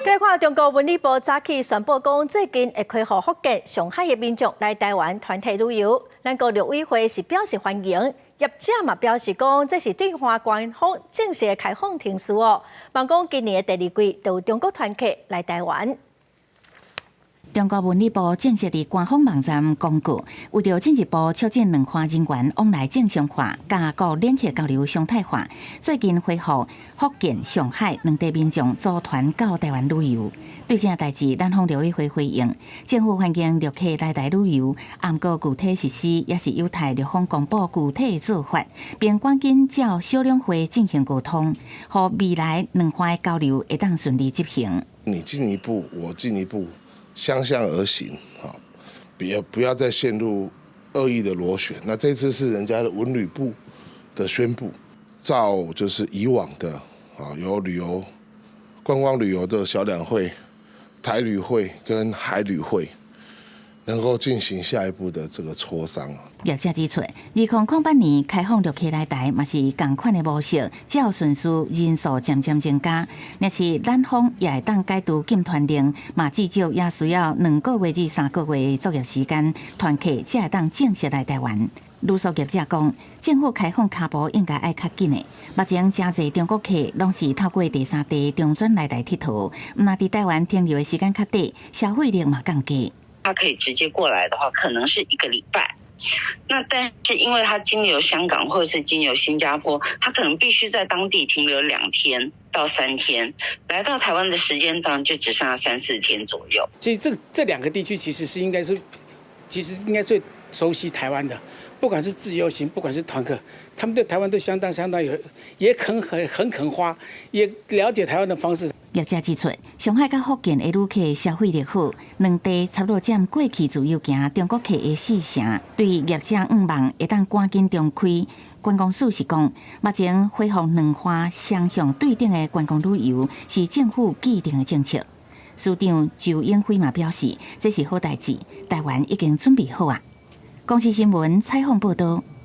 来看中国文旅部早起宣布讲，最近会开放福建、上海的民众来台湾团体旅游。咱国陆委会是表示欢迎，业者嘛表示讲，这是对华官方正式的开放停事哦。望讲今年的第二季，就有中国团客来台湾。中国文旅部正式伫官方网站公告，为着进一步促进两岸人员往来正常化、加国联系交流常态化，最近恢复福建、上海两地民众组团到台湾旅游。对这代志，咱方陆委会回应，政府欢迎陆客来台旅游，毋过具体实施也是有待陆方公布具体做法，并赶紧照小两会进行沟通，互未来两岸的交流会当顺利执行。你进一步，我进一步。相向而行，不要再陷入恶意的螺旋。那这次是人家的文旅部的宣布，照就是以往的有观光旅游的小两会、台旅会跟海旅会，能够进行下一步的这个磋商。业者指出，2008年开放陆客来台，嘛是同款的模式，照顺序人数渐渐增加。若是咱方也会当解除禁团令，嘛至少也需要2个月至3个月的作业时间，团客才会当正式来台湾。旅宿业者讲，政府开放脚步应该爱较紧的。目前真侪中国客拢是透过第三地中转来台佚佗，那伫台湾停留的时间较短，消费力嘛降低。他可以直接过来的话，可能是1个礼拜。那但是因为他经由香港或者是经由新加坡，他可能必须在当地停留2天到3天，来到台湾的时间当然就只剩下3、4天左右。所以这2个地区其实应该最熟悉台湾的，不管是自由行，不管是团客，他们对台湾都相当也很肯花，也了解台湾的方式。业者指出，上海甲福建的旅客消费力好，两地差不多占过去自由行中国客的4成。对业者望会当赶紧重开。观光署是讲，目前恢复两岸双向对等的观光旅游是政府既定的政策。署长周永辉嘛表示，这是好代志，台湾已经准备好啊。公视新闻采访报道。